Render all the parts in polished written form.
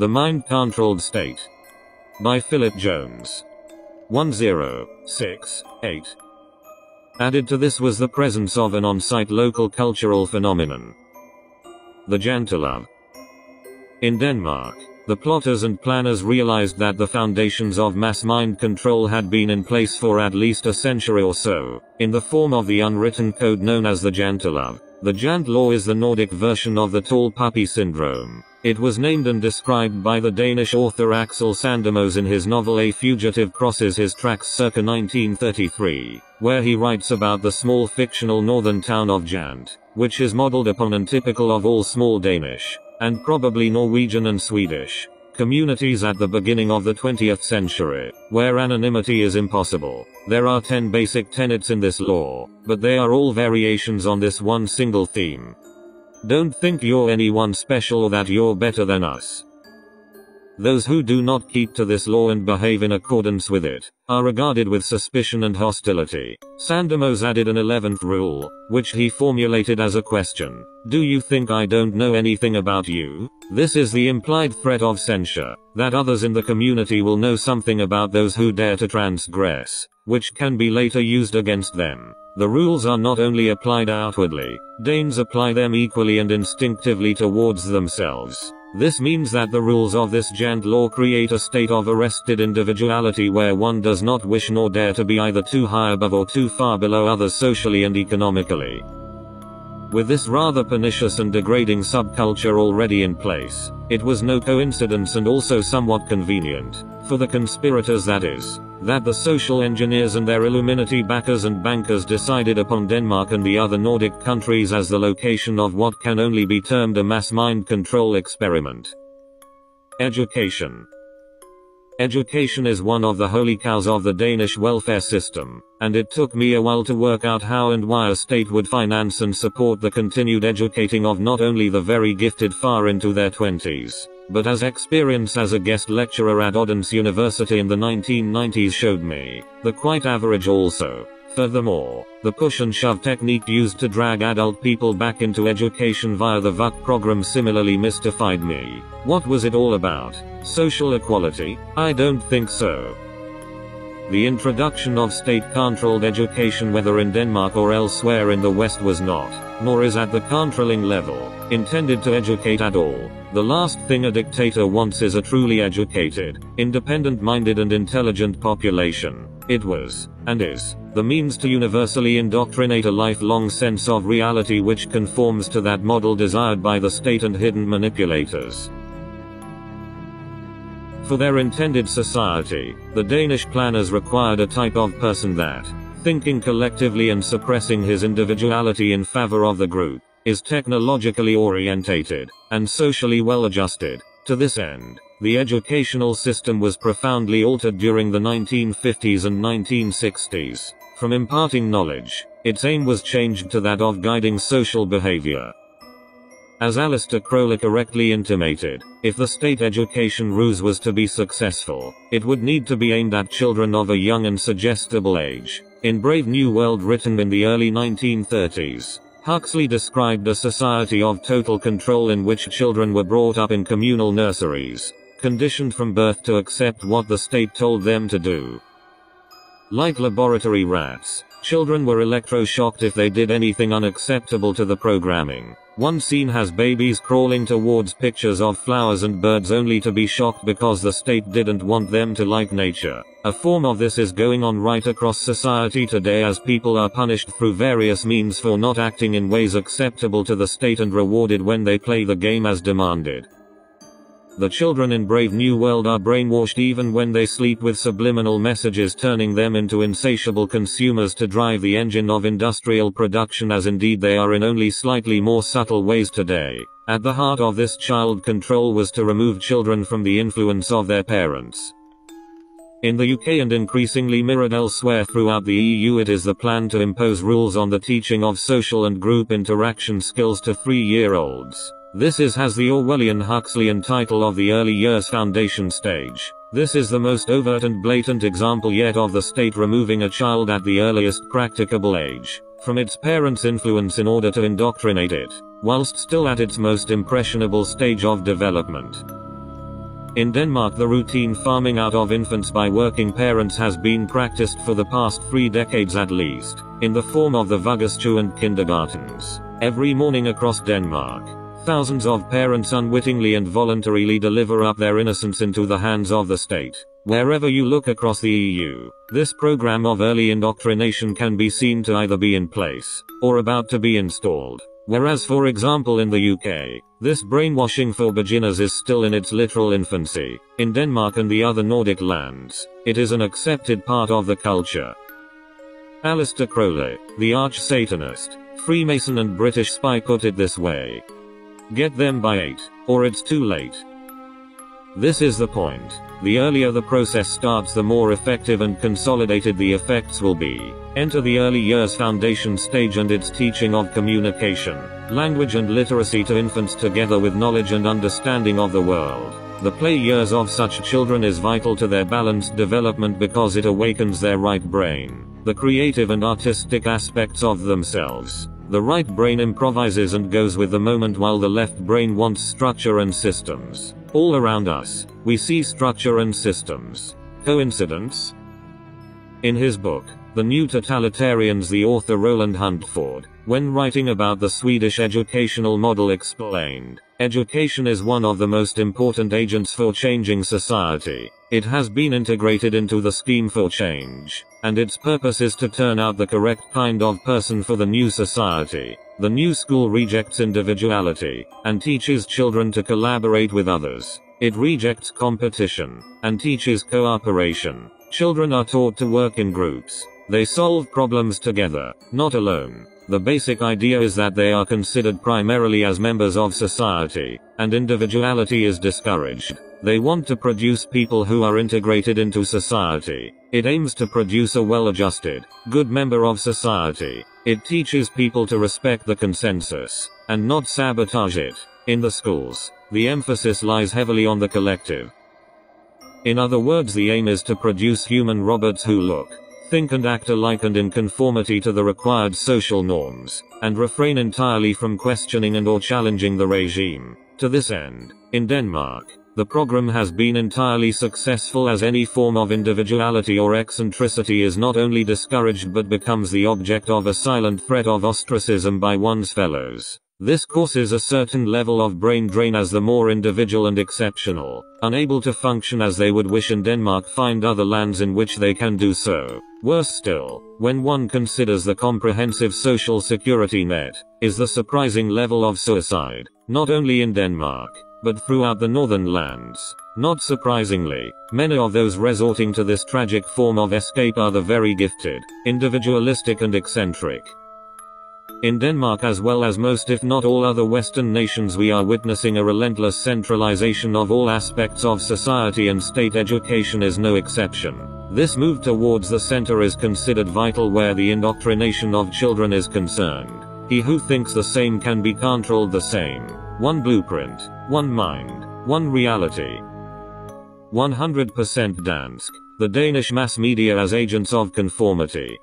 The Mind-Controlled State by Philip Jones. 1068. Added to this was the presence of an on-site local cultural phenomenon, the jantelov. In Denmark, the plotters and planners realized that the foundations of mass mind control had been in place for at least a century or so, in the form of the unwritten code known as the jantelov. The Jant law is the Nordic version of the tall puppy syndrome. It was named and described by the Danish author Axel Sandemos in his novel A Fugitive Crosses His Tracks circa 1933, where he writes about the small fictional northern town of Jant, which is modeled upon and typical of all small Danish, and probably Norwegian and Swedish, communities at the beginning of the 20th century, where anonymity is impossible. There are 10 basic tenets in this law, but they are all variations on this one single theme. Don't think you're anyone special or that you're better than us. Those who do not keep to this law and behave in accordance with it, are regarded with suspicion and hostility. Sandemos added an 11th rule, which he formulated as a question. Do you think I don't know anything about you? This is the implied threat of censure, that others in the community will know something about those who dare to transgress, which can be later used against them. The rules are not only applied outwardly, Danes apply them equally and instinctively towards themselves. This means that the rules of this Jant law create a state of arrested individuality where one does not wish nor dare to be either too high above or too far below others socially and economically. With this rather pernicious and degrading subculture already in place, it was no coincidence and also somewhat convenient, for the conspirators that is, that the social engineers and their Illuminati backers and bankers decided upon Denmark and the other Nordic countries as the location of what can only be termed a mass mind control experiment. Education. Education is one of the holy cows of the Danish welfare system, and it took me a while to work out how and why a state would finance and support the continued educating of not only the very gifted far into their 20s, but as experience as a guest lecturer at Odense University in the 1990s showed me, the quite average also. Furthermore, the push and shove technique used to drag adult people back into education via the VUC program similarly mystified me. What was it all about? Social equality? I don't think so. The introduction of state-controlled education whether in Denmark or elsewhere in the West was not, nor is at the controlling level, intended to educate at all. The last thing a dictator wants is a truly educated, independent-minded and intelligent population. It was, and is, the means to universally indoctrinate a lifelong sense of reality which conforms to that model desired by the state and hidden manipulators. For their intended society, the Danish planners required a type of person that, thinking collectively and suppressing his individuality in favor of the group, is technologically orientated, and socially well-adjusted. To this end, the educational system was profoundly altered during the 1950s and 1960s. From imparting knowledge, its aim was changed to that of guiding social behavior. As Alistair Crowley correctly intimated, if the state education ruse was to be successful, it would need to be aimed at children of a young and suggestible age. In Brave New World written in the early 1930s, Huxley described a society of total control in which children were brought up in communal nurseries, conditioned from birth to accept what the state told them to do. Like laboratory rats, children were electroshocked if they did anything unacceptable to the programming. One scene has babies crawling towards pictures of flowers and birds only to be shocked because the state didn't want them to like nature. A form of this is going on right across society today as people are punished through various means for not acting in ways acceptable to the state and rewarded when they play the game as demanded. The children in Brave New World are brainwashed even when they sleep with subliminal messages turning them into insatiable consumers to drive the engine of industrial production, as indeed they are in only slightly more subtle ways today. At the heart of this child control was to remove children from the influence of their parents. In the UK and increasingly mirrored elsewhere throughout the EU, it is the plan to impose rules on the teaching of social and group interaction skills to 3-year-olds. This has the Orwellian Huxleyan title of the early years foundation stage. This is the most overt and blatant example yet of the state removing a child at the earliest practicable age from its parents' influence in order to indoctrinate it, whilst still at its most impressionable stage of development. In Denmark, the routine farming out of infants by working parents has been practiced for the past 3 decades at least, in the form of the vuggestue and kindergartens. Every morning across Denmark, thousands of parents unwittingly and voluntarily deliver up their innocence into the hands of the state. Wherever you look across the EU, this program of early indoctrination can be seen to either be in place, or about to be installed. Whereas, for example, in the UK, this brainwashing for beginners is still in its literal infancy. In Denmark and the other Nordic lands, it is an accepted part of the culture. Aleister Crowley, the arch-Satanist, Freemason and British spy, put it this way: "Get them by 8, or it's too late." This is the point. The earlier the process starts, the more effective and consolidated the effects will be. Enter the early years foundation stage and its teaching of communication, language and literacy to infants, together with knowledge and understanding of the world. The play years of such children is vital to their balanced development because it awakens their right brain, the creative and artistic aspects of themselves. The right brain improvises and goes with the moment, while the left brain wants structure and systems. All around us, we see structure and systems. Coincidence? In his book, The New Totalitarians, the author Roland Huntford, when writing about the Swedish educational model, explained, "Education is one of the most important agents for changing society. It has been integrated into the scheme for change, and its purpose is to turn out the correct kind of person for the new society. The new school rejects individuality, and teaches children to collaborate with others. It rejects competition, and teaches cooperation. Children are taught to work in groups. They solve problems together, not alone. The basic idea is that they are considered primarily as members of society, and individuality is discouraged. They want to produce people who are integrated into society. It aims to produce a well-adjusted, good member of society. It teaches people to respect the consensus, and not sabotage it. In the schools, the emphasis lies heavily on the collective. In other words, the aim is to produce human robots who look, think and act alike and in conformity to the required social norms, and refrain entirely from questioning and or challenging the regime. To this end, in Denmark, the program has been entirely successful, as any form of individuality or eccentricity is not only discouraged but becomes the object of a silent threat of ostracism by one's fellows. This causes a certain level of brain drain as the more individual and exceptional, unable to function as they would wish in Denmark, find other lands in which they can do so. Worse still, when one considers the comprehensive social security net, is the surprising level of suicide, not only in Denmark, but throughout the northern lands. Not surprisingly, many of those resorting to this tragic form of escape are the very gifted, individualistic and eccentric. In Denmark, as well as most if not all other Western nations, we are witnessing a relentless centralization of all aspects of society, and state education is no exception. This move towards the center is considered vital where the indoctrination of children is concerned. He who thinks the same can be controlled the same. One blueprint, one mind, one reality. 100% Dansk, the Danish mass media as agents of conformity.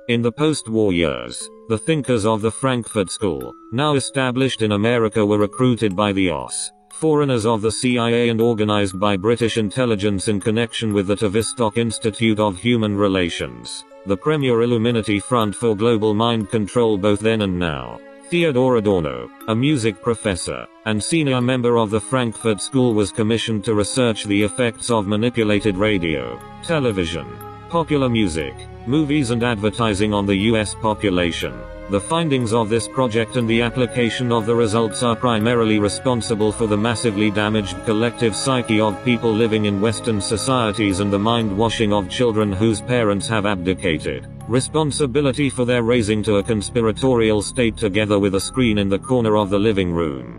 In the post-war years, the thinkers of the Frankfurt School, now established in America, were recruited by the OSS, foreigners of the CIA, and organized by British intelligence in connection with the Tavistock Institute of Human Relations, the premier Illuminati front for global mind control both then and now. Theodore Adorno, a music professor and senior member of the Frankfurt School, was commissioned to research the effects of manipulated radio, television, popular music, movies and advertising on the US population. The findings of this project and the application of the results are primarily responsible for the massively damaged collective psyche of people living in Western societies and the mind-washing of children whose parents have abdicated responsibility for their raising to a conspiratorial state together with a screen in the corner of the living room.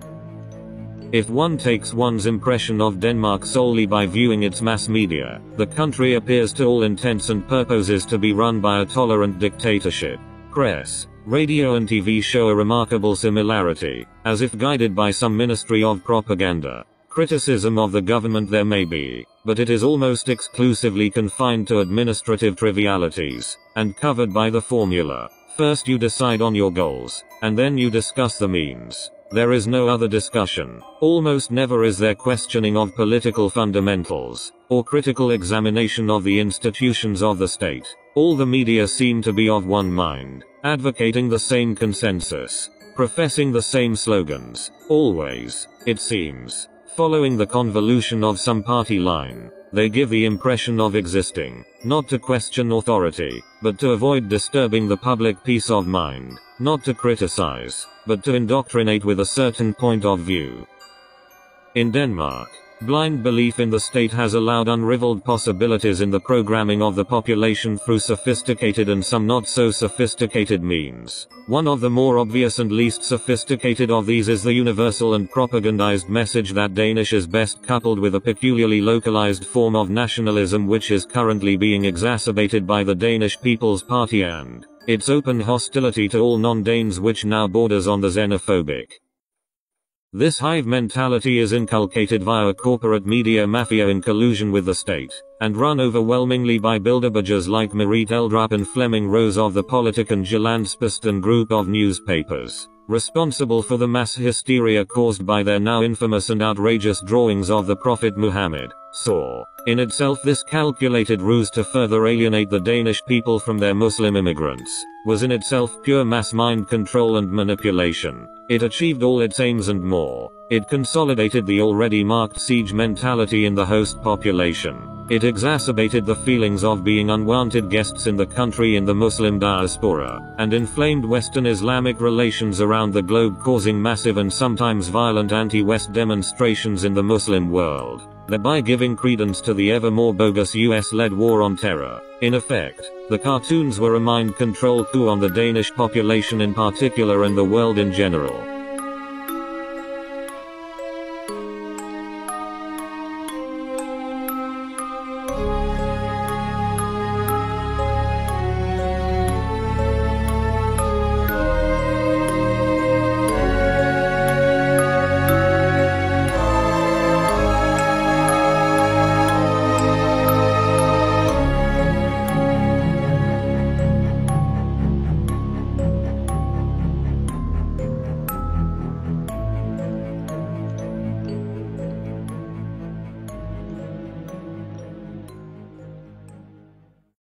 If one takes one's impression of Denmark solely by viewing its mass media, the country appears to all intents and purposes to be run by a tolerant dictatorship. Press, radio and TV show a remarkable similarity, as if guided by some ministry of propaganda. Criticism of the government there may be, but it is almost exclusively confined to administrative trivialities, and covered by the formula: first you decide on your goals, and then you discuss the means. There is no other discussion. Almost never is there questioning of political fundamentals, or critical examination of the institutions of the state. All the media seem to be of one mind, advocating the same consensus, professing the same slogans, always, it seems, following the convolution of some party line. They give the impression of existing, not to question authority, but to avoid disturbing the public peace of mind, not to criticize, but to indoctrinate with a certain point of view. In Denmark, blind belief in the state has allowed unrivaled possibilities in the programming of the population through sophisticated and some not so sophisticated means. One of the more obvious and least sophisticated of these is the universal and propagandized message that Danish is best coupled with a peculiarly localized form of nationalism which is currently being exacerbated by the Danish People's Party and its open hostility to all non-Danes, which now borders on the xenophobic. This hive mentality is inculcated via a corporate media mafia in collusion with the state, and run overwhelmingly by bilderbergers like Marit Eldrup and Flemming Rose of the Politik and Jyllandsposten group of newspapers, responsible for the mass hysteria caused by their now infamous and outrageous drawings of the Prophet Muhammad. Saw, in itself, this calculated ruse to further alienate the Danish people from their Muslim immigrants, was in itself pure mass mind control and manipulation. It achieved all its aims and more. It consolidated the already marked siege mentality in the host population. It exacerbated the feelings of being unwanted guests in the country in the Muslim diaspora, and inflamed Western Islamic relations around the globe, causing massive and sometimes violent anti-West demonstrations in the Muslim world, thereby giving credence to the ever more bogus US-led war on terror. In effect, the cartoons were a mind control coup on the Danish population in particular and the world in general.